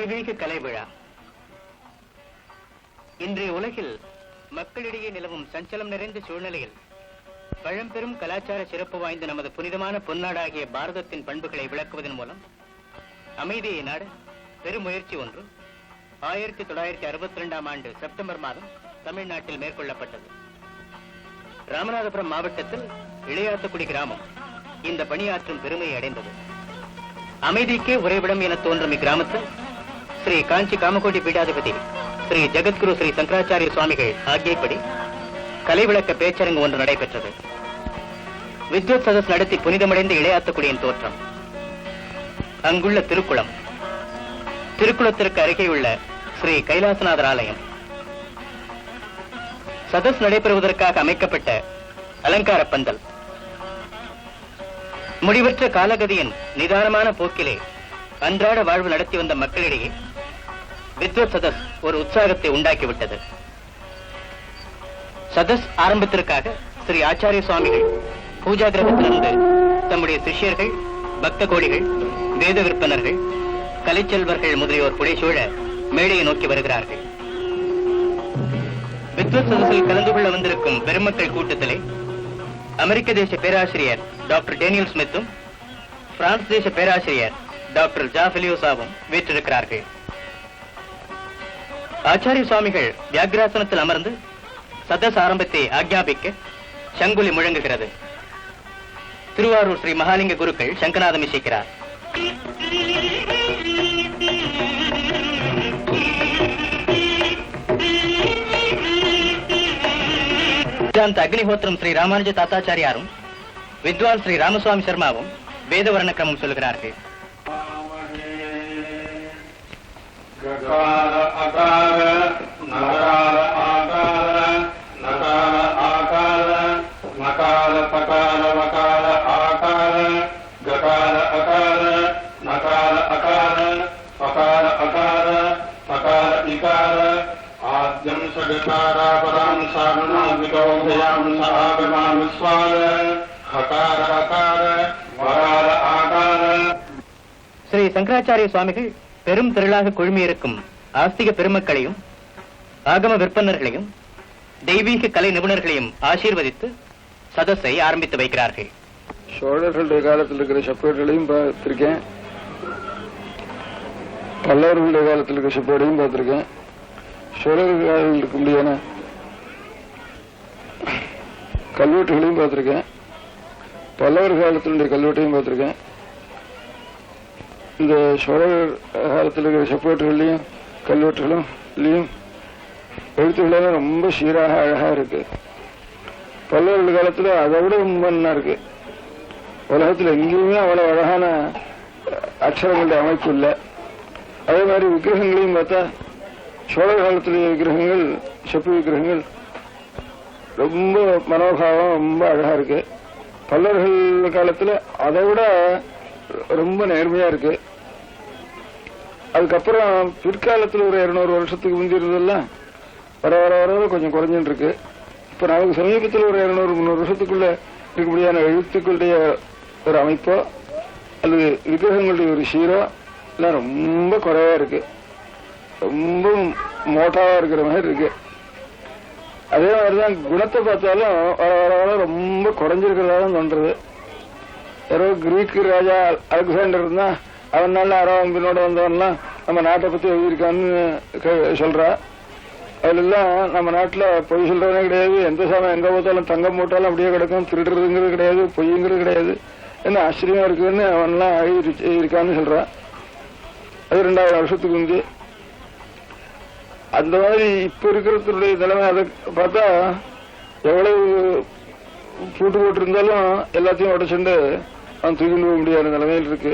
தெய்வீக கலை விழா. இன்றைய உலகில் மக்களிடையே நிலவும் சஞ்சலம் நிறைந்த சூழ்நிலையில் பழம்பெரும் கலாச்சார சிறப்பு வாய்ந்த நமது புனிதமான பொன்னாடாகிய பாரதத்தின் பண்புகளை விளக்குவதன் மூலம் அமைதியை நாட பெருமுயற்சி ஒன்று 1962ஆம் ஆண்டு செப்டம்பர் மாதம் தமிழ்நாட்டில் மேற்கொள்ளப்பட்டது. ராமநாதபுரம் மாவட்டத்தில் இளையாத்துக்குடி கிராமம் இந்த பணியாற்றும் பெருமையை அடைந்தது. அமைதிக்கே உறைவிடம் என தோன்றும் இக்கிராமத்தில் ஸ்ரீ காஞ்சி காமகோடி பீடாதிபதி ஸ்ரீ ஜெகத்குரு ஸ்ரீ சங்கராச்சாரிய சுவாமிகள் ஆகியபடி கலை விளக்க பேச்சரங்கு ஒன்று நடைபெற்றது. வித்வத் சதஸ் நடத்தி புனிதமடைந்த இளையாத்துக்குடியின் தோற்றம், அங்குள்ள திருக்குளம், திருக்குளத்திற்கு அருகேயுள்ள ஸ்ரீ கைலாசநாதர் ஆலயம், சதஸ் நடைபெறுவதற்காக அமைக்கப்பட்ட அலங்கார பந்தல், முடிவற்ற காலகதியின் நிதானமான போக்கிலே அன்றாட வாழ்வு நடத்தி வந்த மக்களிடையே வித்வத் சதஸ் ஒரு உற்சாகத்தை உண்டாக்கிவிட்டது. சதஸ் ஆரம்பத்திற்காக ஸ்ரீ ஆச்சாரிய சுவாமிகள் பூஜா கிரகத்திலிருந்து தம்முடைய சிஷ்யர்கள், பக்த கோடிகள், வேத விற்பனர்கள், கலைச்செல்வர்கள் முதலியோர் புடைசூழ மேடையை நோக்கி வருகிறார்கள். வித்வத் சதஸில் கலந்து கொள்ள வந்திருக்கும் பெருமக்கள் கூட்டத்திலே அமெரிக்க தேச பேராசிரியர் டாக்டர் டேனியல் ஸ்மித்தும் பிரான்ஸ் தேச பேராசிரியர் டாக்டர் ஜாஃபெலியோசாவும் வீற்றிருக்கிறார்கள். ஆச்சாரிய சுவாமிகள் வியாகிராசனத்தில் அமர்ந்து சதஸ் ஆரம்பத்தை ஆக்ஞாபிக்க சங்குலி முழங்குகிறது. திருவாரூர் ஸ்ரீ மகாலிங்க குருக்கள் சங்கநாதம் இசைக்கிறார். அக்னிஹோத்திரம் ஸ்ரீ ராமானுஜ தாத்தாச்சாரியாரும் வித்வான் ஸ்ரீ ராமசுவாமி சர்மாவும் வேதவர்ண கிரமம் சொல்கிறார்கள். ஸ்ரீ சங்கராச்சாரிய சுவாமிகள் பெரும் திரளாக குழுமியிருக்கும் ஆஸ்திக பெருமக்களையும் ஆகம விற்பனர்களையும் தெய்வீக கலை நிபுணர்களையும் ஆசீர்வதித்து சதஸை ஆரம்பித்து வைக்கிறார்கள். சோழர்களுடைய காலத்தில் இருக்கிற செப்பேடுகளையும் பார்த்திருக்கேன், பல்லவர்களுடைய காலத்தில் இருக்கிற செப்பேடையும் பார்த்திருக்கேன், சோழர்கள் இருக்க முடியான கல்வெட்டுகளையும் பார்த்திருக்கேன், பல்லவர் காலத்தினுடைய கல்வெட்டையும் பார்த்திருக்கேன். இந்த சோழர் காலத்தில் இருக்கிற செப்பேட்டுகள்லையும் கல்வெட்டுகளும் எழுத்துக்களும் ரொம்ப சீராக அழகா இருக்கு. பல்லவர்கள் காலத்துல அதை விட ரொம்ப நல்லா இருக்கு. உலகத்துல எங்கேயுமே அவ்வளவு அழகான அக்ஷரங்களுடைய அமைப்பு இல்லை. அதே மாதிரி விக்கிரகங்களையும் பார்த்தா சோழர் காலத்திலேயே விக்கிரகங்கள், செப்பு விக்கிரகங்கள் ரொம்ப மனோபாவம் ரொம்ப அழகா இருக்கு. பல்லவர்கள் காலத்துல அதை விட ரொம்ப நேர்மையா இருக்கு. அதுக்கப்புறம் பிற்காலத்தில் ஒரு 200 வருஷத்துக்கு முந்தி இருந்ததெல்லாம் வர வர வர கொஞ்சம் குறைஞ்சுட்டு இருக்கு. இப்ப நமக்கு சமீபத்தில் ஒரு 200-300 வருஷத்துக்குள்ள இருக்கக்கூடியான எழுத்துக்களுடைய ஒரு அமைப்போ அல்லது விக்கிரகங்களுடைய ஒரு சீரோ எல்லாம் ரொம்ப குறைவா இருக்கு, ரொம்ப மோட்டாவா இருக்கிற மாதிரி இருக்கு. அதே மாதிரிதான் குணத்தை பார்த்தாலும் வர வர வர ரொம்ப குறைஞ்சிருக்கிறதா தான் தோன்றது. யாரோ கிரீக் ராஜா அலெக்சாண்டர் இருந்தா அவனால அரவம்பினோட வந்தவன்லாம் நம்ம நாட்டை பத்தி எழுதியிருக்கான்னு சொல்றா. அதுல எல்லாம் நம்ம நாட்டுல பொய் சொல்றதே கிடையாது, எந்த சமயம் எங்க போத்தாலும் தங்கம் போட்டாலும் அப்படியே கிடக்கும், திருடுறதுங்கிறது கிடையாது, பொய்ங்கிறது கிடையாது, என்ன ஆச்சரியமா இருக்குன்னு அவன்லாம் எழுதியிருக்கான்னு சொல்றான். அது 2000 வருஷத்துக்கு முந்தி. அந்த மாதிரி இப்ப இருக்கிறதுடைய நிலைமை அதை பார்த்தா எவ்வளவு பூட்டு போட்டு இருந்தாலும் எல்லாத்தையும் உடைச்சுண்டு அவன் தூக்கிட்டு போக முடியாத நிலைமையில் இருக்கு.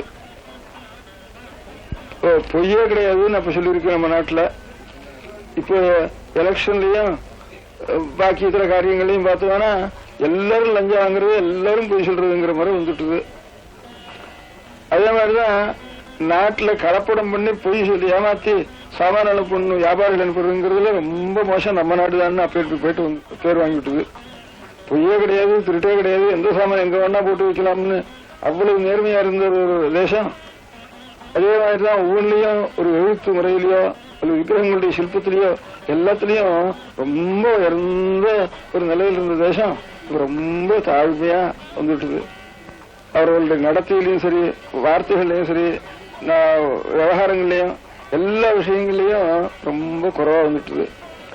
பொய்யே கிடையாதுன்னு அப்ப சொல்லியிருக்கு நம்ம நாட்டுல. இப்போ எலெக்ஷன்லயும் பாக்கி இதர காரியங்களையும் பார்த்தோம்னா எல்லாரும் லஞ்சம் வாங்குறது, எல்லாரும் பொய் சொல்றதுங்கிற மாதிரி வந்துட்டுது. அதே மாதிரிதான் நாட்டுல கலப்படம் பண்ணி பொய் சொல்லி ஏமாத்தி சாமான அனுப்பணும், வியாபாரிகள் அனுப்புறதுங்கிறதுல ரொம்ப மோசம் நம்ம நாடு தான் அப்படி போயிட்டு பேர் வாங்கிவிட்டுது. பொய்யே கிடையாது, திருட்டே கிடையாது, எந்த சாமான் எங்க வேணா போட்டு வைக்கலாம்னு அவ்வளவு நேர்மையா இருந்த ஒரு தேசம் அதே மாதிரிதான் ஒவ்வொன்றிலையும் ஒரு எழுத்து முறையிலயோ அல்லது விக்கிரகங்களுடைய சிற்பத்திலேயோ எல்லாத்துலயும் ரொம்ப உயர்ந்த ஒரு நிலையில் இருந்த தேசம் ரொம்ப தாழ்மையா வந்துட்டுது. அவர்களுடைய நடத்தையிலையும் சரி, வார்த்தைகள்லயும் சரி, விவகாரங்கள்லயும் எல்லா விஷயங்கள்லயும் ரொம்ப குறைவா வந்துட்டுது.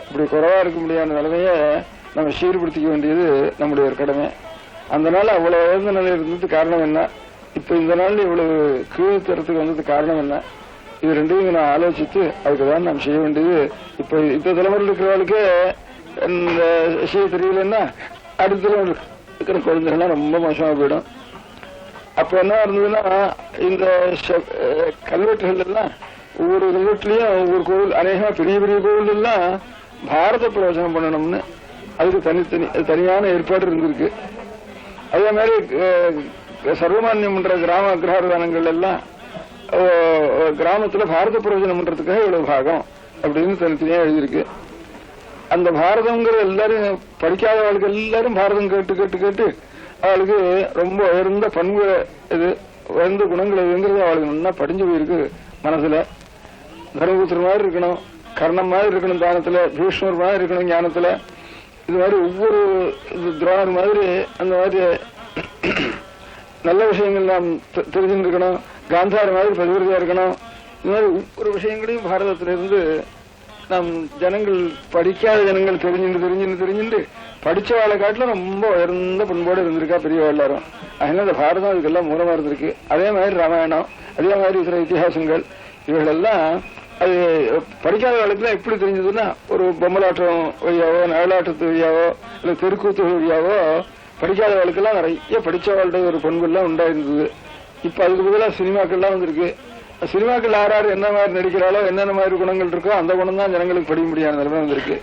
இப்படி குறைவா இருக்க முடியாத நிலைமைய நம்ம சீர்படுத்திக்க வேண்டியது நம்முடைய ஒரு கடமை. அந்த நாள் அவ்வளவு உயர்ந்த நிலையில் இருந்தது காரணம் என்ன, இப்ப இந்த நாள் இவ்வளவு கீழ்த்தரத்துக்கு வந்தது காரணம் என்ன, இது ரெண்டையும் நான் ஆலோசித்து அதுக்குதான் நாம் செய்ய வேண்டியது. இப்ப தலைமுறையில் இருக்கிறவர்களுக்கு இந்த விஷயம் தெரியலன்னா அடுத்த தலைமுறை இருக்கிற குழந்தைகள்லாம் ரொம்ப மோசமா போயிடும். அப்ப என்ன இருந்ததுன்னா, இந்த கல்வெட்டுகள் எல்லாம் ஒவ்வொரு கல்வெட்டுலயும் ஒவ்வொரு கோவில், அநேகமா பெரிய பெரிய கோவில் எல்லாம் பாரத பிரவச்சனம் பண்ணணும்னு அதுக்கு தனியான ஏற்பாடு இருந்திருக்கு. அதே மாதிரி சர்வமானியம் பண்ற கிராம கிரகதானங்கள் எல்லாம் கிராமத்துல பாரத பிரவச்சனம் பண்றதுக்காக இவ்வளவு பாகம் அப்படின்னு தனித்தனியா எழுதியிருக்கு. அந்த பாரதம்ங்கிற எல்லாரும் படிக்காதவர்களுக்கு எல்லாரும் பாரதம் கேட்டு கேட்டு கேட்டு அவளுக்கு ரொம்ப உயர்ந்த பண்பு இது, உயர்ந்த குணங்கள் எதுங்கிறது அவளுக்கு நல்லா படிஞ்சு போயிருக்கு மனசுல. தர்மபுத்திர மாதிரி இருக்கணும், கர்ணம் மாதிரி இருக்கணும் தானத்துல, பீஷ்மர் மாதிரி இருக்கணும் ஞானத்துல, இது மாதிரி ஒவ்வொரு துரோணர் மாதிரி அந்த மாதிரி நல்ல விஷயங்கள் நாம் தெரிஞ்சுட்டு இருக்கணும். காந்தார மாதிரி பதிவிரதியா இருக்கணும். இந்த மாதிரி ஒவ்வொரு விஷயங்களையும் பாரதத்திலிருந்து நம் ஜனங்கள், படிக்காத ஜனங்கள் தெரிஞ்சுட்டு படிச்சவாளை காட்டிலும் ரொம்ப உயர்ந்த பண்போடு இருந்திருக்கா பெரியவா எல்லாரும். அதனால இந்த பாரதம் இதுக்கெல்லாம் மூலமா இருந்திருக்கு. அதே மாதிரி ராமாயணம், அதே மாதிரி சில இத்திஹாசங்கள், இவர்கள் எல்லாம் அது படிக்காத காலத்துல எப்படி தெரிஞ்சதுன்னா, ஒரு பொம்மலாட்டம் வழியாவோ, நகலாட்டத்து வழியாவோ, இல்ல தெருக்கூத்து வழியாவோ படிக்காத வாழ்க்கெல்லாம் நிறைய படிச்சவாளுடைய ஒரு பண்புலாம் உண்டாயிருந்தது. இப்ப அதுக்கு பதிலாக சினிமாக்கள்லாம் வந்திருக்கு. சினிமாக்கள் யாராரு என்ன மாதிரி நடிக்கிறாளோ, என்னென்ன மாதிரி குணங்கள் இருக்கோ அந்த குணம் தான் ஜனங்களுக்கு படிக்க முடியாத நிலைமை வந்திருக்கு.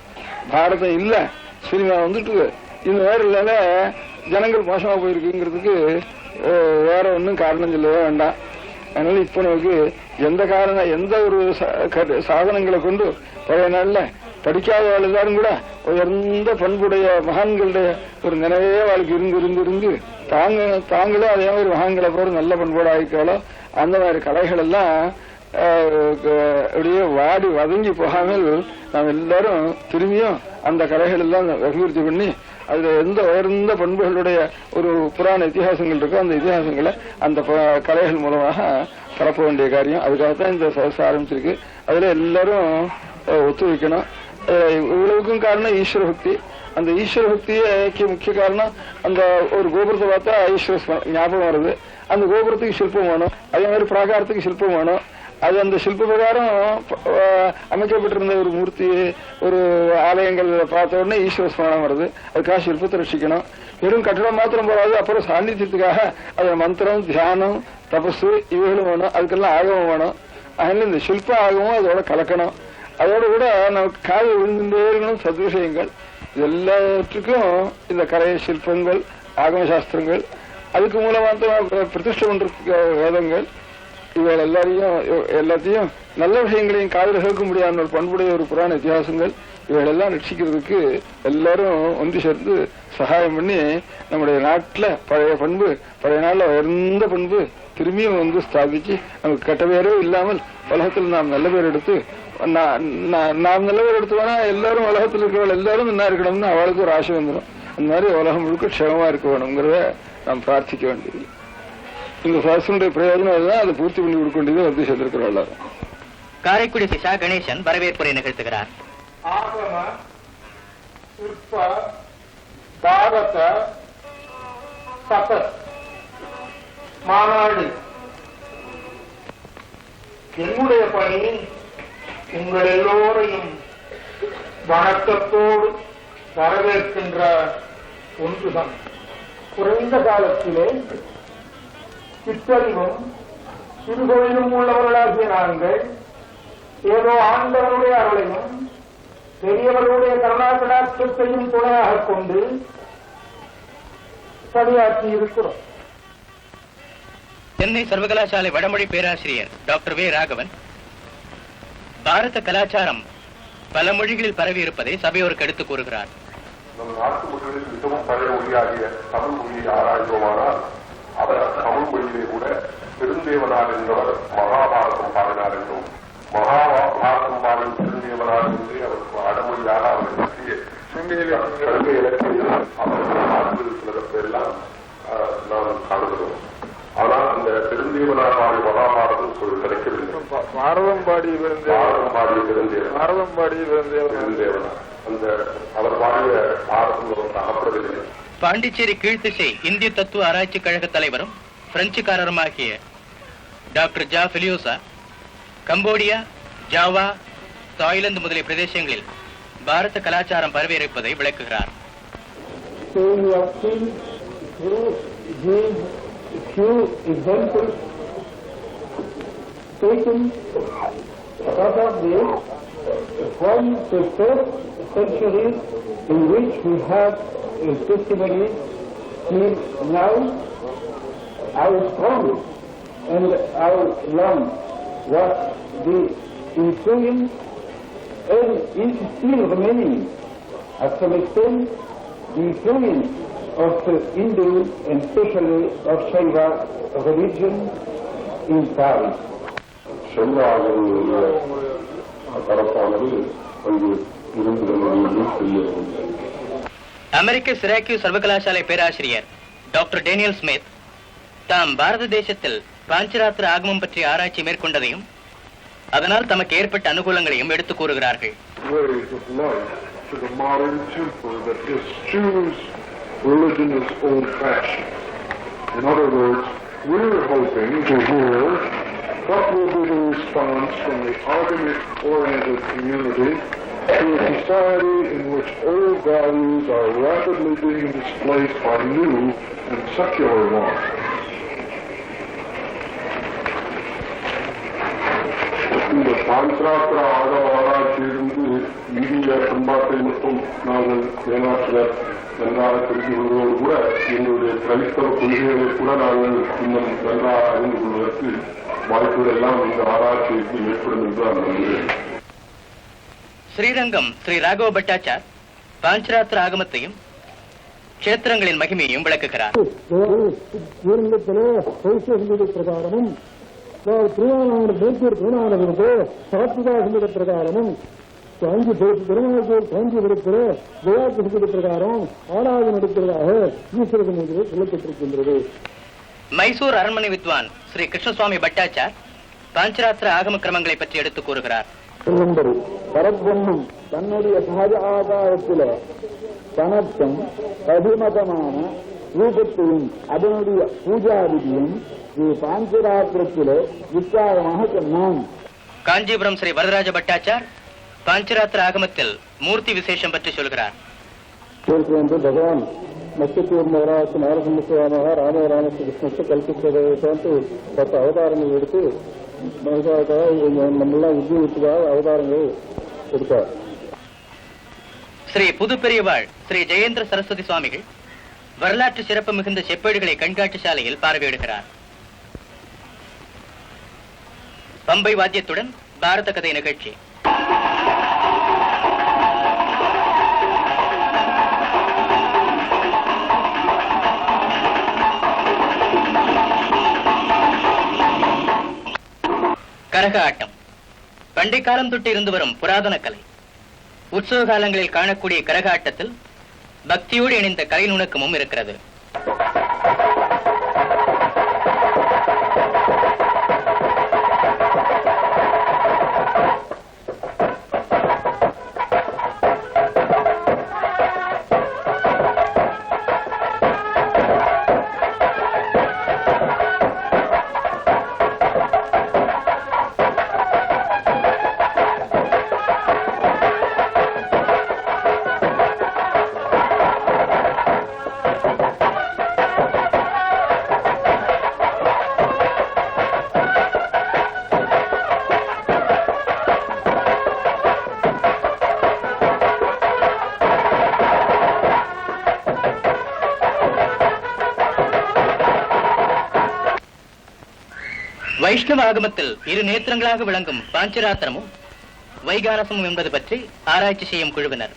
பாரதம் இல்ல, சினிமா வந்துட்டு இந்த மாதிரி இல்ல ஜனங்கள் மோசமா போயிருக்குங்கிறதுக்கு வேற ஒன்னும் காரணம் சொல்லவே வேண்டாம். அதனால இப்ப நமக்கு எந்த காரணம், எந்த ஒரு சாதனங்களை கொண்டு பழைய நாள்ல படிக்காத வாழ் எல்லாரும் கூட உயர்ந்த பண்புடைய மகான்களுடைய ஒரு நினைவே வாழ்க்கை இருந்து தாங்களும் அதே மாதிரி மகான்களை போற நல்ல பண்போடு ஆகிக்காலோ அந்த மாதிரி கலைகள் எல்லாம் அப்படியே வாடி வதங்கி போகாமல் நாம் எல்லாரும் திரும்பியும் அந்த கலைகள் எல்லாம் அபிவிருத்தி பண்ணி அதுல எந்த உயர்ந்த பண்புகளுடைய ஒரு புராண இத்திஹாசங்கள் இருக்கோ அந்த இத்திஹாசங்களை அந்த கலைகள் மூலமாக பரப்ப வேண்டிய காரியம். அதுக்காகத்தான் இந்த சதஸ் ஆரம்பிச்சிருக்கு. அதுல எல்லாரும் ஒத்துழைக்கணும். இவ்வளவுக்கும் காரணம் ஈஸ்வர பக்தி. அந்த ஈஸ்வர பக்திக்கு முக்கிய காரணம், அந்த ஒரு கோபுரத்தை பார்த்தா ஈஸ்வர ஞாபகம் வருது. அந்த கோபுரத்துக்கு சிற்பம் வேணும், அதே மாதிரி பிராகாரத்துக்கு சிற்பம் வேணும். அது அந்த சிற்ப பிரகாரம் அமைக்கப்பட்டிருந்த ஒரு மூர்த்தி, ஒரு ஆலயங்கள் பார்த்த உடனே ஈஸ்வர ஸ்மரணம் வருது. அதுக்காக சிற்பத்தை ரட்சிக்கணும். வெறும் கட்டடம் மாத்திரம் போறாது, அப்புறம் சாநித்தியத்துக்காக அது மந்திரம், தியானம், தபசு இவைகளும் வேணும். அதுக்கெல்லாம் ஆகமம் வேணும். அதனால இந்த சிற்ப ஆகமும் அதோட கலக்கணும். அதோட கூட நமக்கு காது விழுந்துட்டே இருக்கணும். சத்விஷயங்கள் எல்லாற்றுக்கும் இந்த கலை சிற்பங்கள், ஆகம சாஸ்திரங்கள், அதுக்கு மூலமா பிரதிஷ்டை பண்ற வேதங்கள், இவள் எல்லாத்தையும் நல்ல விஷயங்களையும் காதல கேட்க முடியாத ஒரு பண்புடைய ஒரு புராண இத்தியாசங்கள், இவைகளெல்லாம் ரட்சிக்கிறதுக்கு எல்லாரும் ஒன்று சேர்ந்து சகாயம் பண்ணி நம்முடைய நாட்டுல பழைய பண்பு, பழைய நாள்ல உயர்ந்த பண்பு திரும்பியும் வந்து ஸ்தாபிச்சு நமக்கு கெட்ட பேரே இல்லாமல் உலகத்தில் நாம் நல்ல பேர் எடுத்து, நாம் நல்ல பேர் எடுத்துவோம்னா எல்லாரும் உலகத்தில் இருக்கிறவள் எல்லாரும் என்ன இருக்கணும்னு அவளுக்கு ஒரு ஆசை வந்துடும். அந்த மாதிரி உலகம் முழுக்க க்ஷேமமா இருக்க வேணுங்கிறத நாம் பிரார்த்திக்க வேண்டியது. இந்த சாஸ்திரனுடைய பிரயோஜனம் அதுதான். அதை பூர்த்தி பண்ணி கொடுக்க வேண்டியது வந்து சேர்ந்திருக்கிறோம் எல்லாரும். காரைக்குடி சிஷா கணேசன் வரவேற்புரை நிகழ்த்துகிறார். ஆகம, சிற்ப, பாரத, சதஸ் மாநாடு என்னுடைய பணி உங்கள் எல்லோரையும் வணக்கத்தோடு வரவேற்கின்ற ஒன்றுதான். குறைந்த காலத்திலே சிற்றறிவும் சிறுதொழிலும் உள்ளவர்களாகிய நாங்கள் ஏதோ ஆண்டவருடைய அருளையும் பெரியவர்களுடைய கருணாகடாட்சத்தையும் துணையாக கொண்டு பணியாற்றி இருக்கிறோம். சென்னை சர்வகலாசாலை வடமொழி பேராசிரியர் டாக்டர் வே ராகவன், பாரத கலாச்சாரம் பல மொழிகளில் பரவி இருப்பதை சபையோருக்கு எடுத்துக் கூறுகிறார். நம் நாட்டு மொழிகளில் மிகவும் பழைய மொழியாகிய தமிழ் மொழியை ஆராய்வோமானால் அவர் தமிழ் மொழியிலே கூட பெருந்தேவனார் என்பவர் மகாபாரதம் பாடினார் என்றும் மகாபாரதம் பாடும் பெருந்தேவனார் என்று அவருக்கு அடமொழியாக அவர் பற்றிய கல்வி இலக்கியம் அவருக்கு ஆற்றுதல் சிலதெல்லாம் நாம் காணுகிறோம். ஆனால் அந்த பெருந்தேவனார் பாடி மகாபாரதம் இப்பொழுது கிடைக்கவில்லை. பாரதம் பாடிய பெருந்தேவனார் அந்த அவர் பாடிய பாரதம் நமக்கு அகப்படவில்லை. பாண்டிச்சேரி கீழ்த்திசை இந்திய தத்துவ ஆராய்ச்சி கழக தலைவரும் பிரெஞ்சுக்காரருமாகிய டாக்டர் ஜா பிலியோசா கம்போடியா, ஜாவா, தாய்லாந்து முதலிய பிரதேசங்களில் பாரத கலாச்சாரம் பரவியிருப்பதை விளக்குகிறார். In which we have testimony till now how strong and how long was the influence and is still remaining at some extent the influence of the Hindu and especially of Shaiva religion in Paris. அமெரிக்க சிராக்யூ சர்வகலாசாலை பேராசிரியர் doctor Daniel Smith தாம் பாரத தேசத்தில் பாஞ்சராத்திர ஆகமம் பற்றிய ஆராய்ச்சி மேற்கொண்டதையும் அதனால் தமக்கு ஏற்பட்ட அனுகூலங்களையும் எடுத்துக் கூறுகிறார்கள். What will be the response from the argument-oriented community to a society in which old values are rapidly being displaced by new and secular ones? இந்த பாஞ்சராத்திர ஆராய்ச்சியிலிருந்து இந்திய பண்பாட்டை மட்டும் நாங்கள் ஏமாற்ற நன்றாக தெரிந்து கொள்வதோடு கூட எங்களுடைய கிரைஸ்தவ கொள்கைகளை கூட நாங்கள் இன்னும் நன்றாக அறிந்து கொள்வதற்கு வாய்ப்புகள் எல்லாம் இந்த ஆராய்ச்சிக்கு ஏற்படும் என்று நான் நம்புகிறேன். ஸ்ரீரங்கம் ஸ்ரீ ராகவ பட்டாச்சார் பாஞ்சராத்திர ஆகமத்தையும் கஷேத்திரங்களின் மகிமையையும் விளக்குகிறார். பிரகாரமும் பிரகாரமும் பிரகாரம் ஆராதனை நடக்கிறதாக ஈஸ்வரன் சொல்லப்பட்டிருக்கின்றது. மைசூர் அரண்மனை வித்வான் ஸ்ரீ கிருஷ்ணசுவாமி பட்டாச்சார் பாஞ்சராத்திர ஆகம கிரமங்களை பற்றி எடுத்துக் கூறுகிறார். பரபிரம்மம் தன்னுடைய சகஜ ஆகாரத்தில தனக்கும் அபிமதமான ரூபத்தையும் அதனுடைய பூஜாவிதியும் பாஞ்சராத்திரத்திலே விசாரமாக சொன்னான். காஞ்சிபுரம் ஸ்ரீ வரதராஜ பட்டாச்சார் பாஞ்சராத்திர ஆகமத்தில் மூர்த்தி விசேஷம் பற்றி சொல்கிறார். பகவான் நட்சத்திர நாரசிம்மசுவாமாக ராமராமஸ்ரீ கிருஷ்ணத்தை கல்பித்தது பத்து அவதாரங்கள் எடுத்து நம்மெல்லாம் உத்தியோகத்துக்காக அவதாரங்கள் எடுத்தார். ஸ்ரீ புதுப்பெரியவாள் ஸ்ரீ ஜெயேந்திர சரஸ்வதி சுவாமிகள் வரலாற்று சிறப்பு மிகுந்த செப்பேடுகளை கண்காட்சி சாலையில் பார்வையிடுகிறார். பம்பை வாத்தியத்துடன் பாரத கதை நிகழ்ச்சி. கரக ஆட்டம் பண்டை காலம் தொட்டு இருந்து வரும் புராதன கலை. உற்சவ காலங்களில் காணக்கூடிய கரக ஆட்டத்தில் பக்தியோடு இணைந்த கலை நுணுக்கமும் இருக்கிறது. வைஷ்ணவ ஆகமத்தில் இரு நேத்திரங்களாக விளங்கும் பாஞ்சராத்திரமும் வைகானசமும் என்பது பற்றி ஆராய்ச்சி செய்யும் குழுவினர்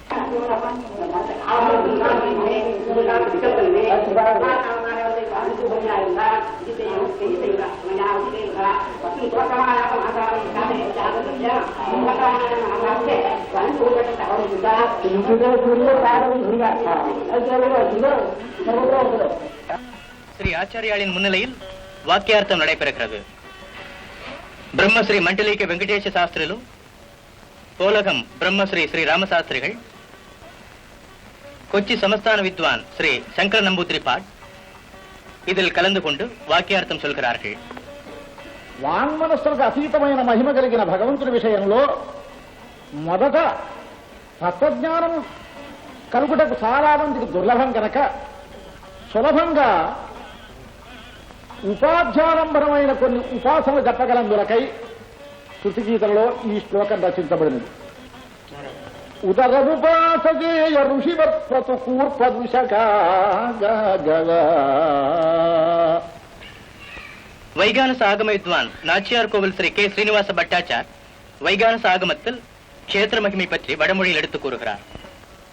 ஸ்ரீ ஆச்சாரியாளின் முன்னிலையில் வாக்கியார்த்தம் நடைபெறுகிறது. பிரம்மஸ்ரீ மண்டலிக வெங்கடேஷ சாஸ்திரிలు, పోలగం బ్రహ్మశ్రీ శ్రీ రామశాస్త్రిகள், கொச்சி சமஸ்தான வித்வான் ஸ்ரீ சங்கர நம்பூதிரிபாட் இதில் கலந்து கொண்டு வாக்கியார்த்தம் சொல்கிறார்கள். వాంగ్మనస్సులకు అతీతమైన మహిమ కలిగిన భగవంతుడి విషయంలో మొదట తత్వజ్ఞానం కలుగుటకు చాలా మందికి దుర్లభం కనుక సులభంగా ఉపాధ్యానంబరమైన కొన్ని ఉపాసనలు చెప్పగలందులకై శృతిగీతలో ఈ శ్లోకం రచించబడినది. ఉదరముపాసజేయ ఋషివర్పతు కూర్పదుషకా. வைகானச ஆகம வித்வான் நாச்சியார் கோவில் ஸ்ரீ கே ஸ்ரீனிவாச பட்டாச்சார் வைகானச ஆகமத்தில் க்ஷேத்திர மகிமை பற்றி வடமொழியில் எடுத்துக் கூறுகிறார்.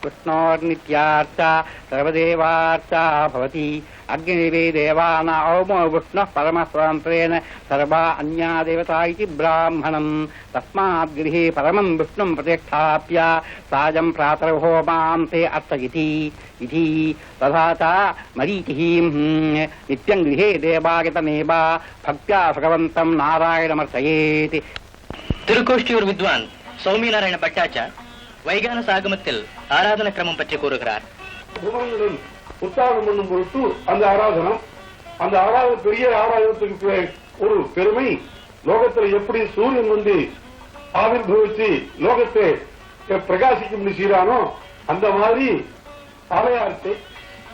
விஷ்ணோர்நித்யார்ச்சா சர்வதேவார்ச்சா பவதி அக்னிவே தேவானாமோ விஷ்ணுः பரமஸ்வதந்திரேன சர்வா அன்யா தேவதா இதி பிராமணம் தஸ்மாத் கிரஹே பரமம் விஷ்ணும் பிரதிஷ்டாப்ய சாயம் பிராதர்ஹோமாம் தே அர்ச்சயிதி இதி ததா ச மரீச்சிः நித்யம் கிரஹே தேவாகதமேவ பக்த்யா பகவந்தம் நாராயணமர்ச்சயேத். திருக்கோஷ்டியூர் வித்வான் சௌமிநாராயண பட்டாச்சார் வைகானச ஆகமத்தில் ஆராதன கிரமம் பற்றி கூறுகிறார். குணங்களுடன் உற்சாகம் பண்ணும் பொருட்டு அந்த ஆராதனம் பெரிய ஆராதனத்துக்கு ஒரு பெருமை. லோகத்துல எப்படி சூரியன் வந்து ஆவிர்வவிச்சு லோகத்தை பிரகாசிக்கும் செய்யறானோ அந்த மாதிரி ஆலயார்த்தை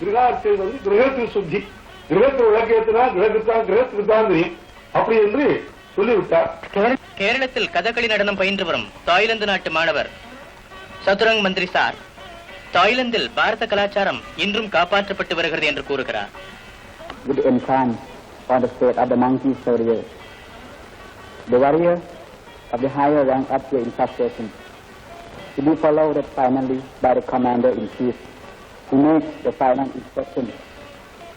கிரகார்த்தை வந்து கிரகத்தில் சுத்தி, கிரகத்தில் விளக்கேற்றினா கிரகத்துக்கு தான் தெரியும் அப்படி என்று சொல்லிவிட்டார். கேரளத்தில் கதகளி நடனம் பயின்று வரும் தாய்லாந்து நாட்டு மாணவர் சதுரங் மந்திரி சார் தாய்லாந்தில் பாரத கலாச்சாரம் இன்றும் காப்பாற்றப்பட்டு வருகிறது என்று கூறுகிறார். Good infant for the state of the monkeys warrior. The warrior of the higher rank appear in succession to be followed finally by the commander in chief, who makes the final inspection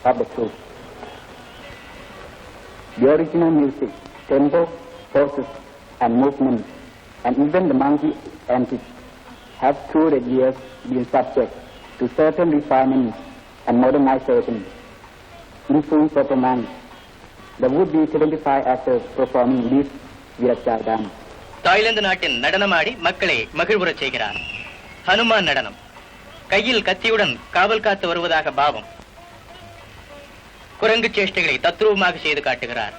of the troops. The original music, tempo, poses, and movement, and even the monkey antics have through the years been subject to certain refinement and modernization. In full performance, they would be 75 actors performing this Viracha dance. Thailand நாட்டின் நடனமாடி மக்களை மகிழ்வுறச் செய்கிறார். ஹனுமான் நடனம் கையில் கத்தியுடன் காவல் காத்து வருவதாக பாவம். குரங்கு சேஷ்டைகளை தத்ரூபமாக செய்து காட்டுகிறார்.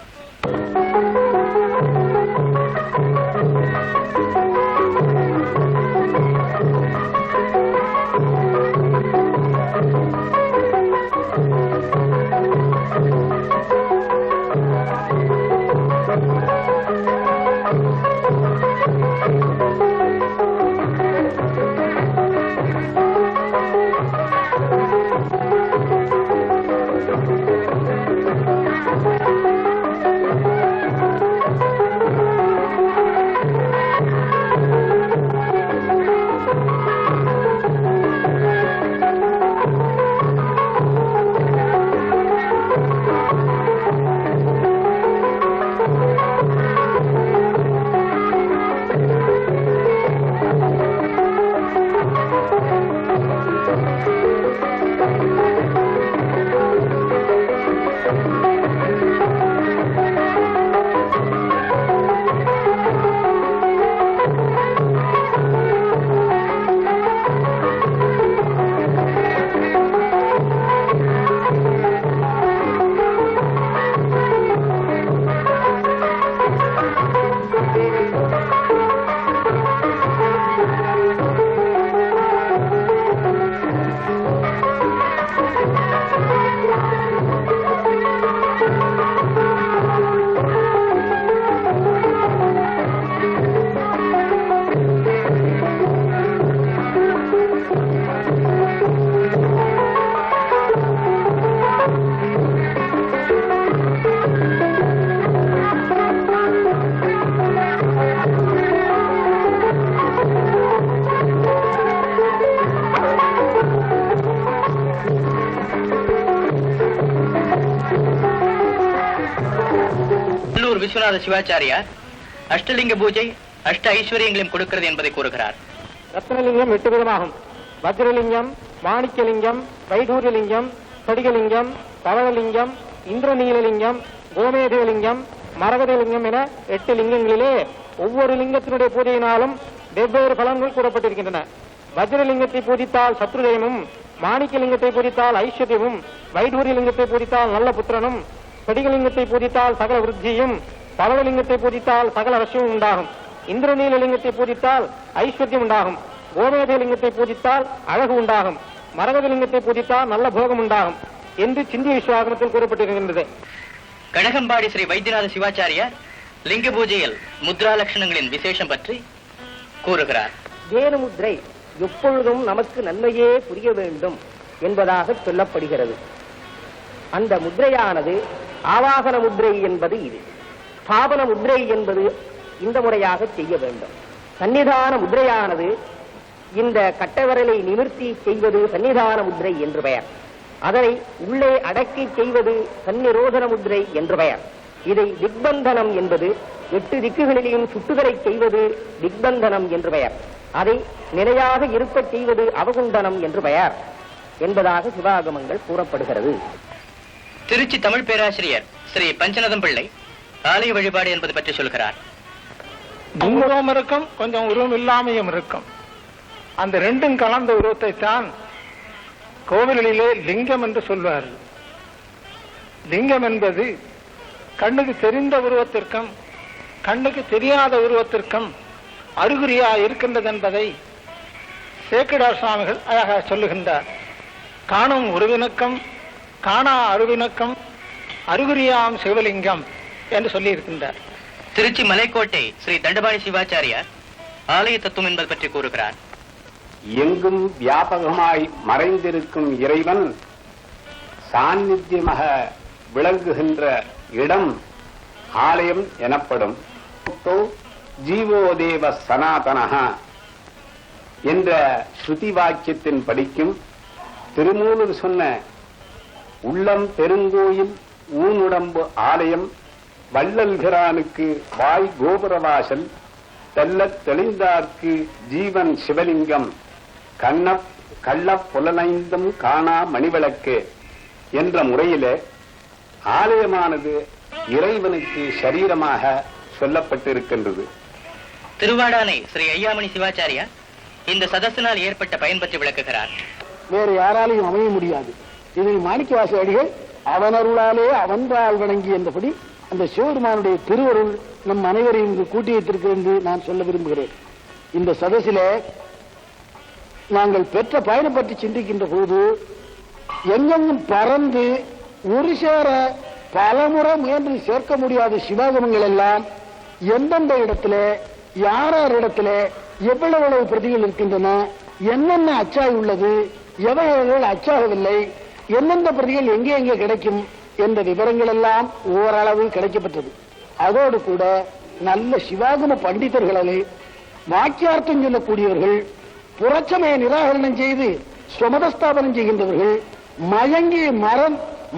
விஸ்வநாத சிவாச்சாரியார் அஷ்டலிங்க பூஜை அஷ்ட ஐஸ்வர்யங்களையும் கொடுக்கிறது என்பதை கூறுகிறார். ரத்னலிங்கம் 8 விதமாகும். வஜ்ரலிங்கம், மாணிக்கலிங்கம், வைடூரியலிங்கம், ஸ்படிகலிங்கம், பவளலிங்கம், இந்திரநீலலிங்கம், கோமேதலிங்கம், மரகதலிங்கம் என 8 லிங்கங்களிலே ஒவ்வொரு லிங்கத்தினுடைய பூஜையினாலும் வெவ்வேறு பலன்கள் கூறப்பட்டிருக்கின்றன. வஜ்ரலிங்கத்தை பூஜித்தால் சத்ருஜயமும், மாணிக்கலிங்கத்தை பூஜித்தால் ஐஸ்வர்யமும், வைடூரியலிங்கத்தை பூஜித்தால் நல்ல புத்திரனும், ஸ்படிகலிங்கத்தை பூஜித்தால் சகல விருத்தியும், பவளலிங்கத்தை பூஜித்தால் சகல அவசியமும் உண்டாகும், இந்திரநீலலிங்கத்தை பூஜித்தால் ஐஸ்வர்யம் உண்டாகும், கோமேதலிங்கத்தை பூஜித்தால் அழகு உண்டாகும், மரகதலிங்கத்தை பூஜித்தால் நல்ல போகம் உண்டாகும் என்று சிந்திய விஸ்வாகமத்தில் கூறப்பட்டிருக்கின்றது. கனகம்பாடி ஸ்ரீ வைத்தியநாத சிவாச்சாரியார் லிங்க பூஜையில் முத்ரா லட்சணங்களின் விசேஷம் பற்றி கூறுகிறார். வேணு முத்ரை எப்பொழுதும் நமக்கு நன்மையே புரிய வேண்டும் என்பதாக சொல்லப்படுகிறது. அந்த முத்ரையானது ஆவாகன முத்ரை என்பது இது, ஸ்தாபன முத்ரை என்பது இந்த முறையாக செய்ய வேண்டும். சன்னிதான முத்ரையானது இந்த கட்டவரலை நிமிர்த்தி செய்வது சன்னிதான முத்ரை என்று பெயர். அதனை உள்ளே அடக்கி செய்வது சந்நிரோதன முத்ரை என்று பெயர். இதை திக்பந்தனம் என்பது 8 திக்குகளிலேயும் சுட்டுதலை செய்வது திக்பந்தனம் என்று பெயர். அதை நிலையாக இருப்பச் செய்வது அவகுண்டனம் என்று பெயர் என்பதாக சிவாகமங்கள் கூறப்படுகிறது. திருச்சி தமிழ் பேராசிரியர் ஸ்ரீ பஞ்சநதம் பிள்ளை ஆலய வழிபாடு என்பது பற்றி சொல்கிறார். உருவம் இருக்கும், கொஞ்சம் உருவம் இல்லாமையும் இருக்கும். அந்த ரெண்டும் கலந்த உருவத்தை தான் கோவில்களிலே லிங்கம் என்று சொல்வார்கள். லிங்கம் என்பது கண்ணுக்கு தெரிந்த உருவத்திற்கும் கண்ணுக்கு தெரியாத உருவத்திற்கும் அறிகுறியா இருக்கின்றது என்பதை சேக்கிடார் சுவாமிகள் அழகாக சொல்லுகின்றார். காணும் உருவினுக்கும் காணா அருவினுக்கும் அறிகுறியாம் சிவலிங்கம் என்று சொல்லி இருக்கின்றார். திருச்சி மலைக்கோட்டை ஸ்ரீ தண்டபாணி சிவாச்சாரியார் ஆலய தத்துவம் என்பது பற்றி கூறுகிறார். எங்கும் வியாபகமாய் மறைந்திருக்கும் இறைவன் சாநித்தியமாக விளங்குகின்ற இடம் ஆலயம் எனப்படும். ஜீவோதேவ சனாதனஹ என்ற ஸ்ருதி வாக்கியத்தின் படிக்கும் திருமூலர் சொன்ன உள்ளம் பெருங்கோயில் ஊனுடம்பு ஆலயம் வள்ளல்கிறானுக்கு வாய் கோபுரவாசல் தெல்லத் தெளிந்தார்க்கு ஜீவன் சிவலிங்கம் கள்ளப் புலனைந்தும் காணா மணிவிளக்கு என்ற முறையிலே ஆலயமானது இறைவனுக்கு சரீரமாக சொல்லப்பட்டிருக்கின்றது. திருவாடானை ஸ்ரீ ஐயாமணி சிவாச்சாரியார் இந்த சதசினால் ஏற்பட்ட பயன் பற்றி விளக்குகிறார். வேறு யாராலையும் அமைய முடியாது. இதில் மாணிக்கவாச அடிகள் அவனருளாலே அவன்றால் வணங்கி என்றபடி அந்த சிவபெருமானுடைய திருவருள் நம் அனைவரையும் இங்கு கூட்டி வைத்திருக்கிறது என்று நான் சொல்ல விரும்புகிறேன். இந்த சதசிலே நாங்கள் பெற்ற பயணம் பற்றி சிந்திக்கின்ற போது எங்கெங்கும் பறந்து ஒரு சேர பலமுறை முயன்று சேர்க்க முடியாத சிவாகமங்கள் எல்லாம் எந்தெந்த இடத்துல யார் இடத்துல எவ்வளவு பிரதிகள் இருக்கின்றன, என்னென்ன அச்சாய் உள்ளது, எவைகள் அச்சாகவில்லை, எந்தெந்த பிரதிகள் எங்கே எங்கே கிடைக்கும் என்ற விவரங்கள் எல்லாம் ஓரளவு கிடைக்கப்பட்டது. அதோடு கூட நல்ல சிவாகம பண்டிதர்களே வாக்கியார்த்தம் சொல்லக்கூடியவர்கள், புறச்சமய நிராகரணம் செய்து சுமதஸ்தாபனம் செய்கின்றவர்கள், மயங்கி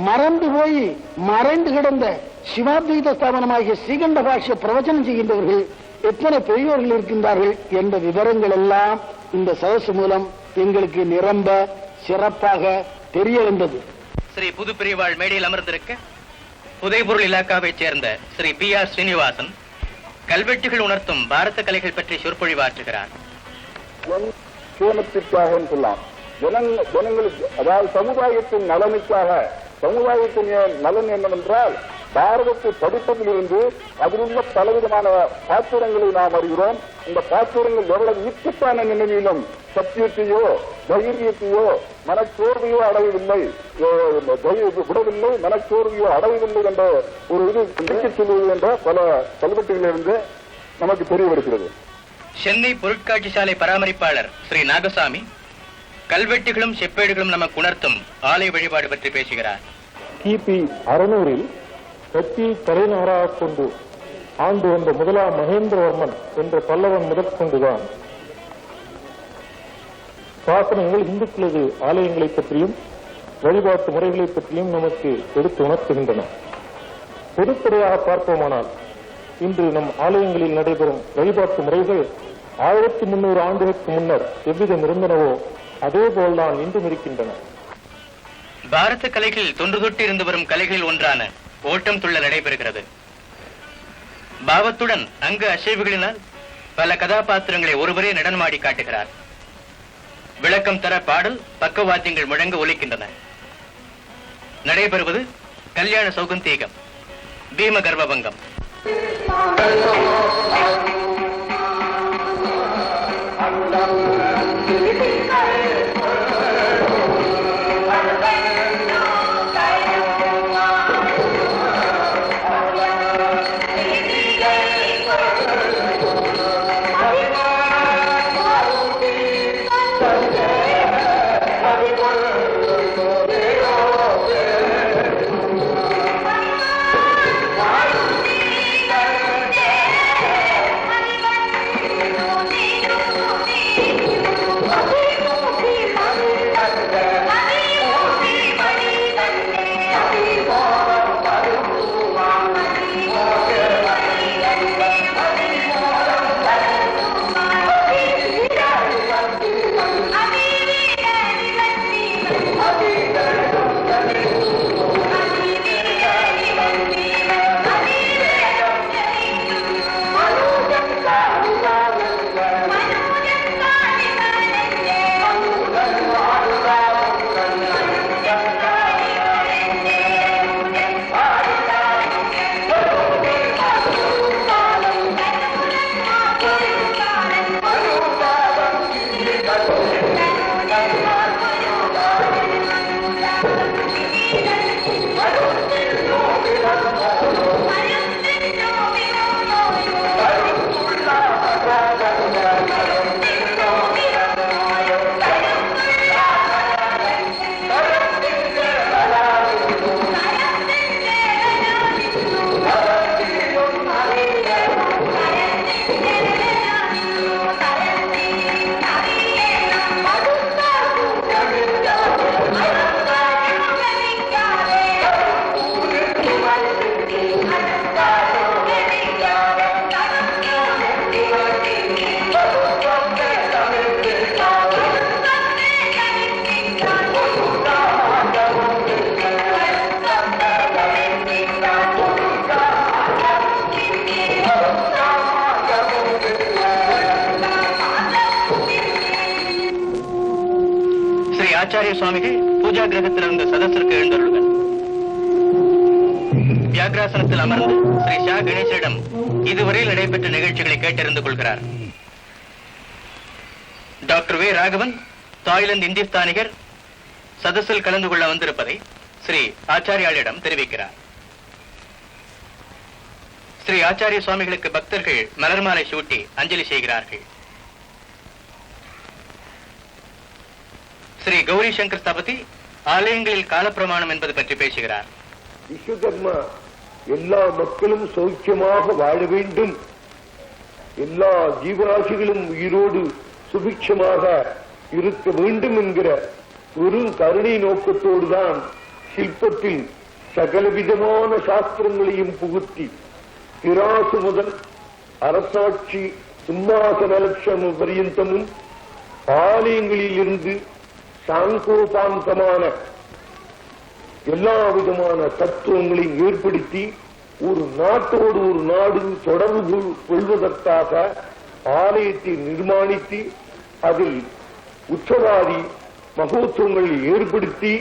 மறந்து போய் மறைந்து கிடந்த சிவாத்வைத ஸ்தாபனமாகிய ஸ்ரீகண்ட பாஷ்ய பிரவச்சனம் செய்கின்றவர்கள் எத்தனை பெரியோர்கள் இருக்கின்றார்கள் என்ற விவரங்கள் எல்லாம் இந்த சதசு மூலம் எங்களுக்கு நிரம்ப சிறப்பாக தெரிய வந்தது. ஸ்ரீ புது பிரிவாள் மேடையில் அமர்ந்திருக்க புதைபொருள் இலாக்காவைச் சேர்ந்த ஸ்ரீ PR ஸ்ரீனிவாசன் கல்வெட்டுகள் உணர்த்தும் பாரத கலைகள் பற்றி சொற்பொழிவாற்றுகிறார். சுயமத்திற்காக சொல்லலாம், ஜனங்களுக்கு, அதாவது சமுதாயத்தின் நலனுக்காக. சமுதாயத்தின் நலன் என்னவென்றால் பாரதத்தை படிப்பதிலிருந்து அதிலுள்ள பலவிதமான பாத்திரங்களை நாம் அறிகிறோம். இந்த பாத்திரங்கள் எவ்வளவு இக்கட்டான நிலையிலும் சத்தியத்தையோ தைரியத்தையோ மனச்சோர்வையோ அடையவில்லை, விடவில்லை, மனச்சோர்வையோ அடையவில்லை என்ற ஒரு இது சொல்வது என்ற பல கல்வெட்டுகளிலிருந்து நமக்கு தெரிய வருகிறது. சென்னை பொருட்காட்சி சாலை பராமரிப்பாளர் ஸ்ரீ நாகசாமி கல்வெட்டுகளும் செப்பேடுகளும் நமக்கு உணர்த்தும் ஆலய வழிபாடு பற்றி பேசுகிறார். கிபி 600 கட்சியை தலைநகராக கொண்டு ஆண்டு வந்த முதலாம் மகேந்திரவர்மன் என்ற பல்லவன் முதற்கொண்டுதான் சாசனங்கள் இந்துக்களது ஆலயங்களை பற்றியும் வழிபாட்டு முறைகளை பற்றியும் நமக்கு எடுத்து உணர்த்துகின்றன. பொதுப்படையாக பார்ப்போமானால் இன்று நம் ஆலயங்களில் நடைபெறும் வழிபாட்டு முறைகள் 1300 ஆண்டுகளுக்கு முன்னர் எவ்விதம் இருந்தனவோ அதே போல்தான் இன்றும் இருக்கின்றன. பாரத கலைகளில் தொன்று தொட்டு இருந்து வரும் கலைகளில் ஒன்றான ஓட்டம் துள்ள நடைபெறுகிறது. பாவத்துடன் அங்கு அசைவுகளினால் பல கதாபாத்திரங்களை ஒருவரே நடனமாடி காட்டுகிறார். விளக்கம் தர பாடல் பக்கவாத்தியங்கள் முழங்க ஒலிக்கின்றன. நடைபெறுவது கல்யாண சௌகந்தீகம், பீம கர்வபங்கம். ஆச்சாரிய சுவாமிகள் பூஜா கிரகத்திலிருந்து சதஸிற்கு எழுந்தருள்கள். வியாகிராசனத்தில் அமர்ந்து ஸ்ரீ ஷா கணேசரிடம் இதுவரையில் நடைபெற்ற நிகழ்ச்சிகளை கேட்டறிந்து கொள்கிறார். டாக்டர் வே ராகவன், தாய்லாந்து இந்திஸ்தானிகர் சதஸில் கலந்து கொள்ள வந்திருப்பதை ஸ்ரீ ஆச்சாரியாளிடம் தெரிவிக்கிறார். ஸ்ரீ ஆச்சாரிய சுவாமிகளுக்கு பக்தர்கள் மலர் மாலை சூட்டி அஞ்சலி செய்கிறார்கள். ஸ்ரீ கௌரி சங்கர் ஸ்தபதி ஆலயங்களில் காலப்பிரமாணம் என்பது பற்றி பேசுகிறார். விஸ்வகர்மா எல்லா மக்களும் சௌக்கியமாக வாழ வேண்டும், எல்லா ஜீவராசிகளும் உயிரோடு சுபிட்சமாக இருக்க வேண்டும் என்கிற ஒரு கருணை நோக்கத்தோடுதான் சிற்பத்தில் சகலவிதமான சாஸ்திரங்களையும் புகுத்தி திராசு முதல் அரசாட்சி சிம்மாசன லட்சம் பரியந்தமும் ஆலயங்களில் இருந்து சாங்கோபாங்கமான எல்லா விதமான தத்துவங்களையும் ஏற்படுத்தி ஒரு நாட்டோடு ஒரு நாடு தொடர்பு கொள்வதற்காக ஆலயத்தை நிர்மாணித்து அதில் உற்சவாதி மகோத்சவங்களை ஏற்படுத்தி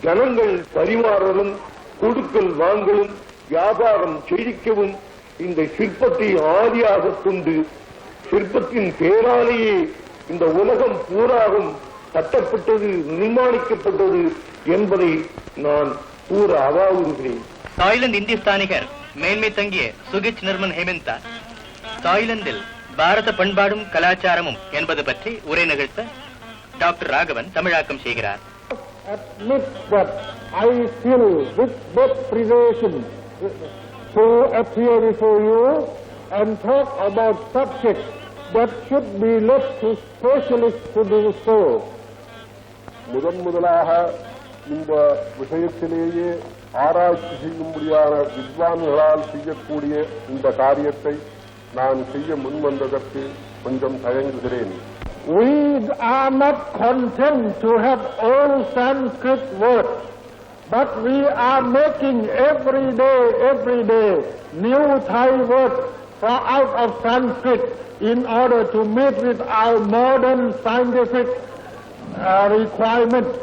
ஜனங்கள் பரிமாறலும் கொடுக்கல் வாங்கலும் வியாபாரம் செழிக்கவும் இந்த சிற்பத்தை ஆதியாக கொண்டு சிற்பத்தின் பேராலேயே இந்த உலகம் பூராகும் கட்டப்பட்டது, நிர்மாணிக்கப்பட்டது என்பதை நான் கூற அவாவுகிறேன். தாய்லாந்து இந்திஸ்தானிகர் மேன்மை தங்கிய சுகிச் நிர்மன் ஹேமந்தா தாய்லாந்தில் பாரத பண்பாடும் கலாச்சாரமும் என்பது பற்றி உரை நிகழ்த்த டாக்டர் ராகவன் தமிழாக்கம் செய்கிறார். Admit that I feel with great privation to appear before you and talk about subjects that should be left to specialists to do so. முதலாக இந்த விஷயத்திலேயே ஆராய்ச்சி செய்யும்படியான வித்வான்களால் செய்யக்கூடிய இந்த காரியத்தை நான் செய்ய முன்வந்ததற்கு கொஞ்சம் தயங்குகிறேன். We are not content to have all Sanskrit words, but we are making every day new Thai words out of Sanskrit in order to meet with our modern scientific requirements.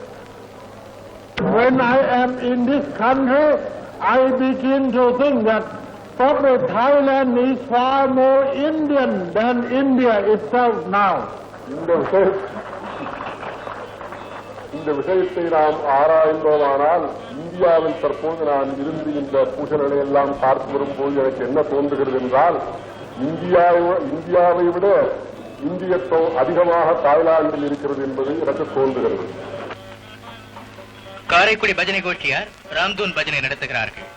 When I am in this country, I begin to think that probably Thailand is far more Indian than India itself now. இந்த விஷயத்தை நாம் ஆராய்ந்தோமானால் இந்தியாவில் தற்போது நான் இருந்து இந்த பூஜைகளை எல்லாம் பார்த்து வரும்போது எனக்கு என்ன தோன்றுகிறது என்றால் இந்தியாவை விட இந்தியத்தோ அதிகமாக தாய்லாந்தில் இருக்கிறது என்பது எனக்கு தோன்றுகிறது. காரைக்குடி பஜனை கோஷ்டியார் ராம்தூன் பஜனை நடத்துகிறார்கள்.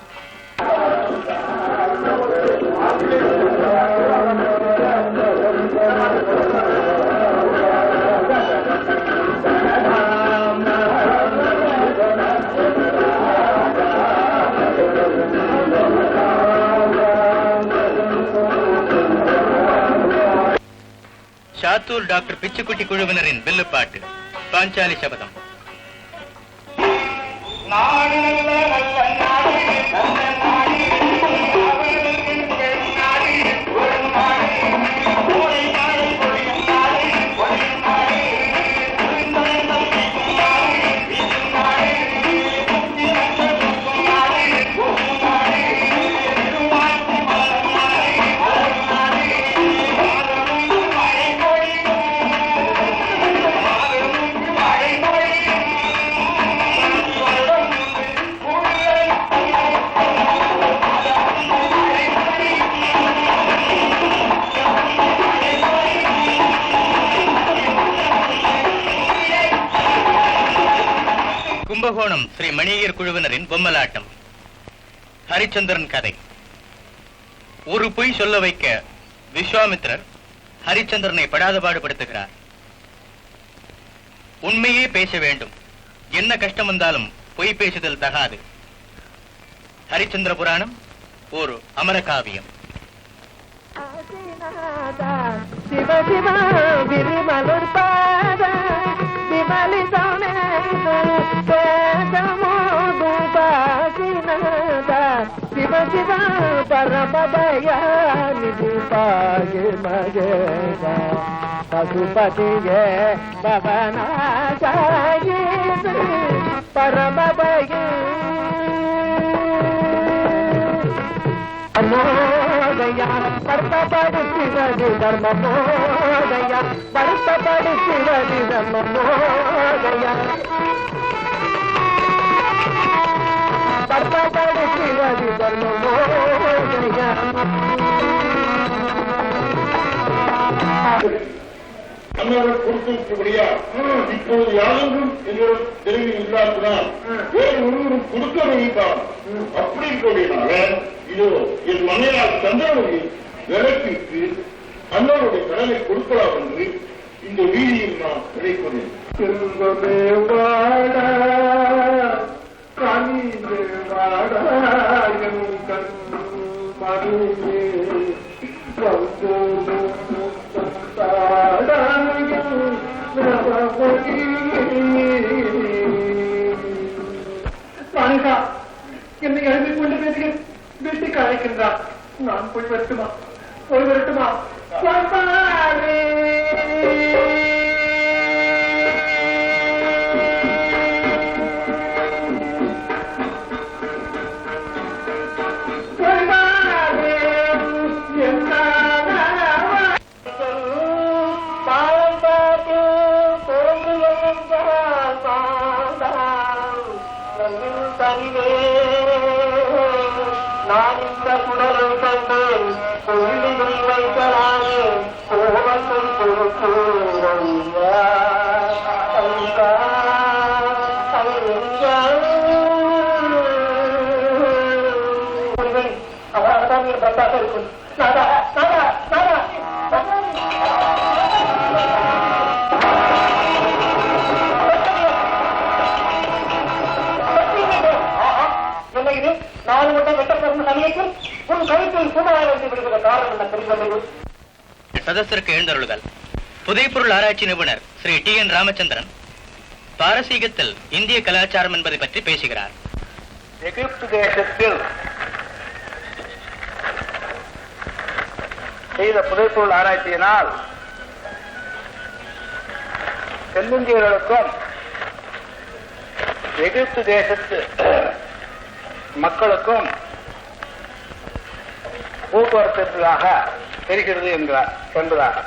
சாத்தூர் டாக்டர் பிச்சுக்குட்டி குழுவினரின் வில்லுப்பாட்டு பாஞ்சாலி சபதம். கும்பகோணம் ஸ்ரீ மணியர் குழுவினரின் பொம்மலாட்டம். ஹரிச்சந்திரன் கதை. ஒரு பொய் சொல்ல வைக்க விஸ்வாமித்திரர் ஹரிச்சந்திரனை படாத பாடுபடுத்துகிறார். உண்மையே பேச வேண்டும், என்ன கஷ்டம் வந்தாலும் பொய் பேசுதல் தகாது. ஹரிச்சந்திர புராணம் ஒரு அமர காவியம். ಶಿವ ಶಿವ ಪರಮದಯಾನಿಧಿ ಪಾಗೆ ಮಗೆ ಪಶುಪತಿಗೆ ಪವನಾಚಾರ್ಯ ಪರಮದಯ ಮೋದಯ ಪರ್ತಪಡಿಸಿರದಿ ಧರ್ಮ ಮೋದಯ ಪರ್ತಪಡಿಸಿರದಿ ಧರ್ಮ ಮೋದಯ பற்படுத்திரதி ಧರ್ಮ மோதய. அண்ணாவில் கொடுத்திருக்கபடியா இப்போது யாரும் என்னிடம் தெளிவு இல்லாததால் வேறு ஒருவரும் கொடுக்க வைத்தான். அப்படி இருக்கபடினால இதோ என் மனையால் சந்திரனை விலக்கிட்டு அண்ணனுடைய கடனை கொடுக்கலாம் என்று இந்த வீதியில் நான் கிடைக்கிறேன். என்னை எழுதி கொண்டு பேசுகிறேன். வீட்டுக்கு அழைக்கின்றார். நான் போய் வரட்டுமா? போய் வரட்டுமா? நான் இந்த குடலை கண்டு கொள்ளிகள் வைக்கலானே கோபத்தை கொடுக்க அவரால் நீர் பத்தாக இருக்கும். நாதா நாதா நாதா என்ன சதஸ்தருக்கு எழுந்தருளுதல். புதைப்பொருள் ஆராய்ச்சி நிபுணர் ஸ்ரீ டி.என். ராமச்சந்திரன் பாரசீகத்தில் இந்திய கலாச்சாரம் என்பதை பற்றி பேசுகிறார். எகிப்து தேசத்தில் செய்த புதைப்பொருள் ஆராய்ச்சியினால் தென்னிந்தியர்களுக்கும் எகிப்து தேசத்து மக்களுக்கும் போக்குவரத்திற்காக தெரிகிறது என்பதாக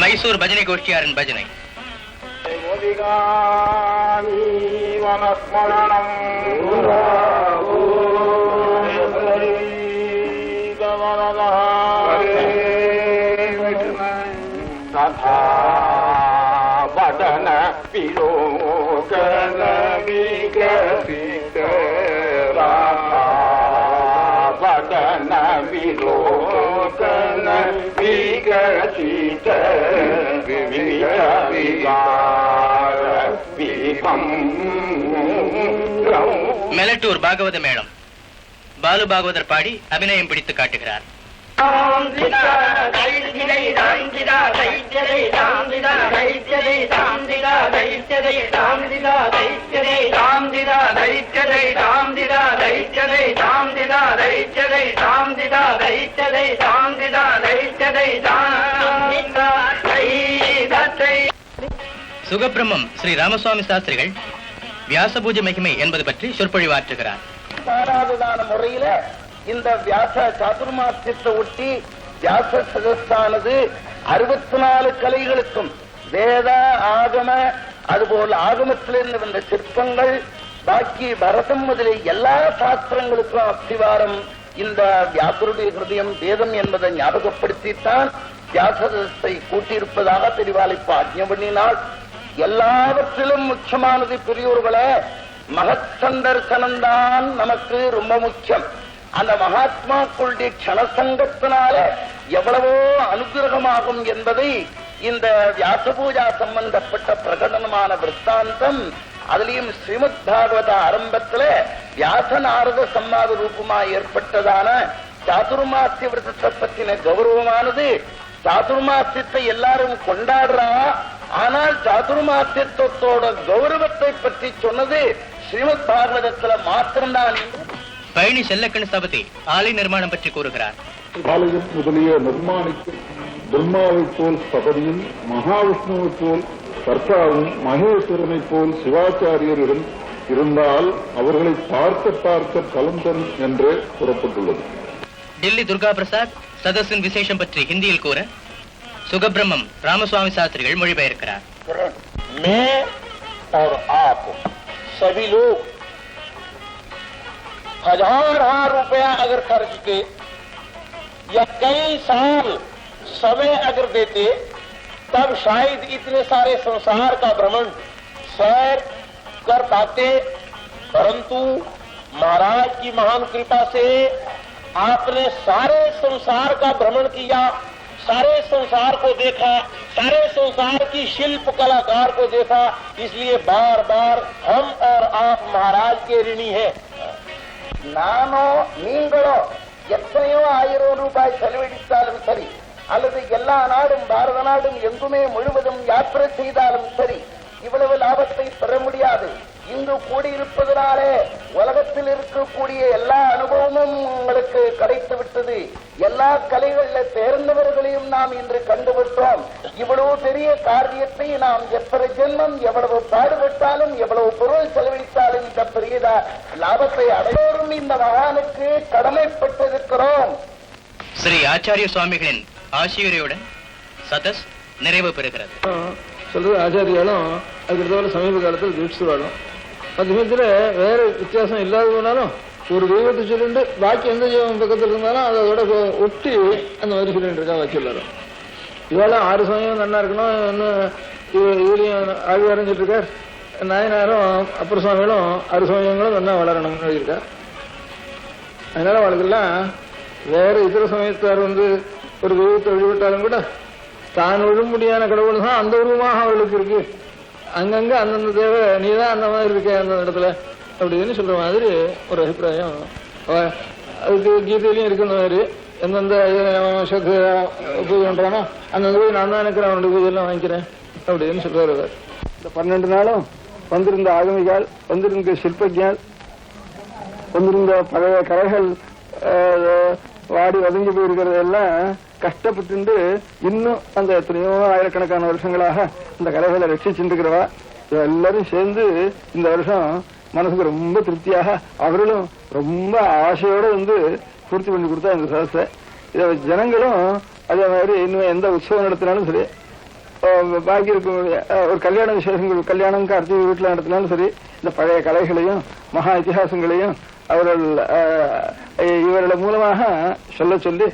மைசூர் பஜனை கோஷ்டியாரின் பஜனை. வடன விலோகன விகசித வடன விலோகன விகசித மெலட்டூர் பாகவத மேளம். பாலு பாகவதர் பாடி அபிநயம் பிடித்து காட்டுகிறார். சுகபிரம்மம் ஸ்ரீ ராமசுவாமி சாஸ்திரிகள் வியாச பூஜை மகிமை என்பது பற்றி சொற்பொழிவாற்றுகிறார். பாராதுதான முறையில இந்த வியாச சாதுர்மாசியத்தை ஒட்டி வியாச சதஸ்தானது 64 கலைகளுக்கும் வேத ஆகம அதுபோல் ஆகமத்திலிருந்து வந்த சிற்பங்கள் பாக்கி பரதம் முதலிய எல்லா சாஸ்திரங்களுக்கும் அஸ்திவாரம் இந்த வியாசருடைய ஹிருதயம் வேதம் என்பதை ஞாபகப்படுத்தித்தான் வியாசத்தை கூட்டியிருப்பதாக பெரிவாளிப்பு ஆஜ்ஞை பண்ணினால், எல்லாவற்றிலும் முக்கியமானது பெரியோர்களே மகத் சந்தர்சனம்தான் நமக்கு ரொம்ப முக்கியம். அந்த மகாத்மாக்களுடைய க்ஷணசங்கத்தினால எவ்வளவோ அனுகிரகமாகும் என்பதை இந்த வியாச பூஜா சம்பந்தப்பட்ட பிரகடனமான விற்த்தாந்தம், அதிலையும் ஸ்ரீமத் பாகவத ஆரம்பத்துல வியாச நாரத சம்வாத ரூபமாய் ஏற்பட்டதான சாதுர்மாசிய விரதத்தை பற்றின கௌரவமானது. சாதுர்மாசியத்தை எல்லாரும் கொண்டாடுறா, ஆனால் சாதுர்மாசியத்தோட கௌரவத்தை பற்றி சொன்னது ஸ்ரீமத் பாகவதத்துல மாத்திரம்தான். பழனி செல்லக்கண் சபதி ஆலை நிர்மாணம் பற்றி கூறுகிறார். ஆலயம் முதலிய நிர்மாணிக்கும் பிரம்மாவை போல் ஸ்தபதியும் மகாவிஷ்ணுவை போல் கர்த்தாவும் மகேஸ்வரனை போல் சிவாச்சாரியரிடம் இருந்தால் அவர்களை பார்க்க பலம் தரும் என்றே கூறப்பட்டுள்ளது. டெல்லி துர்கா பிரசாத் சதஸின் விசேஷம் பற்றி ஹிந்தியில் கூற சுகபிரம்மம் ராமசுவாமி சாஸ்திரிகள் மொழிபெயர்க்கிறார். मैं और आप सभी लोग 1000 रुपया अगर खर्च के या कई साल समय अगर देते तब शायद इतने सारे संसार का भ्रमण सैर कर पाते, परंतु महाराज की महान कृपा से आपने सारे संसार का भ्रमण किया, सारे संसार को देखा, सारे संसार की शिल्प कलाकार को देखा, इसलिए बार बार हम और आप महाराज के ऋणी हैं. நானோ நீங்களோ எத்தனையோ 1000 ரூபாய் செலவழித்தாலும் சரி, அல்லது எல்லா நாடும் பாரத நாடும் எங்குமே முழுவதும் யாத்திரை செய்தாலும் சரி, இவ்வளவு லாபத்தை பெற முடியாது. இங்கு கூடியிருப்பதனாலே உலகத்தில் இருக்கக்கூடிய எல்லா அனுபவமும் உங்களுக்கு கிடைத்து விட்டது. எல்லா கலைகள்ல தேர்ந்தவர்களையும் நாம் இன்று கண்டுவிட்டோம். இவ்வளவு பெரிய காரியத்தை நாம் எத்தனை ஜென்மம் எவ்வளவு பாடுபட்டாலும் எவ்வளவு பொருள் செலவழித்தாலும் இந்த பெரிய லாபத்தை அடையோரும் இந்த மகானுக்கு கடமைப்பட்டிருக்கிறோம். ஸ்ரீ ஆச்சாரிய சுவாமிகளின் ஆசிரியருடன் சதஸ் நிறைவு பெறுகிறது. சொல்றது ஆச்சாரியாலும் அதுக்கு சமீப காலத்தில் தீட்சை வாழும். அது சமயத்தில் வேற வித்தியாசம் இல்லாத போனாலும் ஒரு தெய்வத்தை சொல்லிட்டு பாக்கி எந்த தெய்வம் பக்கத்தில் இருந்தாலும் அதோட ஒட்டி அந்த மாதிரி சொல்லிட்டு இருக்கா வச்சிடலாம். இவெல்லாம் 6 சமயம் நல்லா இருக்கணும், இன்னும் இதுலையும் ஆழ்வாரம் சொல்லிருக்கார். நாயனாரும் அப்புற சுவாமிகளும் 6 சமயங்களும் நல்லா வளரணும்னு எழுதியிருக்கா. அதனால அவளுக்கெல்லாம் வேற இதர சமயத்தார் ஒரு தெய்வத்தை வழிபட்டாலும் கூட தான் விழும்படியான கடவுள் தான் அந்த உருவமாக அவளுக்கு இருக்கு. அங்கங்க அந்தந்த தேவை நீதான் அந்த மாதிரி இருக்க அந்த இடத்துல அப்படின்னு சொல்ற மாதிரி ஒரு அபிப்பிராயம். அதுக்கு கீதையிலையும் இருக்கிற மாதிரி எந்தெந்த பூஜை பண்றானோ அந்தந்த போய் நான் தான் இருக்கிறேன், அவனுடைய பூஜையெல்லாம் வாங்கிக்கிறேன் அப்படின்னு சொல்றாரு. இந்த 12 நாளும் வந்திருந்த ஆகமிகால், வந்திருந்த சிற்பஜால், வந்திருந்த பழைய கலைகள் வாடி வதங்கி போயிருக்கிறதெல்லாம் கஷ்டப்பட்டு இன்னும் அந்த எத்தனையோ ஆயிரக்கணக்கான வருஷங்களாக இந்த கலைகளை ரட்சிச்சுருக்கிறவா எல்லாரும் சேர்ந்து இந்த வருஷம் மனசுக்கு ரொம்ப திருப்தியாக அவர்களும் ரொம்ப ஆசையோட பூர்த்தி பண்ணி கொடுத்தா இந்த சதஸை. இதை ஜனங்களும் அதே மாதிரி இன்னும் எந்த உற்சவம் நடத்தினாலும் சரி, பாக்கி இருக்கும் ஒரு கல்யாண விசேஷங்கள், கல்யாணம் கார்த்திகை வீட்டில் நடத்தினாலும் சரி, இந்த பழைய கலைகளையும் மகா இத்திஹாசங்களையும் அவர்கள் இவர்கள் மூலமாக சொல்ல சொல்லி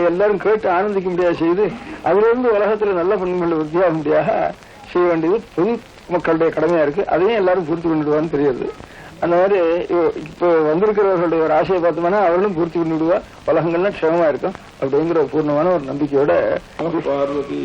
எல்லாரும் கேட்டு ஆனந்திக்க முடியாது செய்து அதிலிருந்து உலகத்தில் நல்ல பண்புகள் வித்தியாக முடியாக செய்ய வேண்டியது பொது மக்களுடைய கடமையா இருக்கு. அதையும் எல்லாரும் பூர்த்தி பண்ணிடுவான்னு தெரியுது. அந்த மாதிரி இப்போ வந்திருக்கிறவர்களுடைய ஒரு ஆசையை பார்த்தோம்னா அவர்களும் பூர்த்தி பண்ணி விடுவா, உலகங்கள்லாம் க்ஷேமமா இருக்கும் அப்படிங்கிற பூர்ணமான ஒரு நம்பிக்கையோட பார்வதி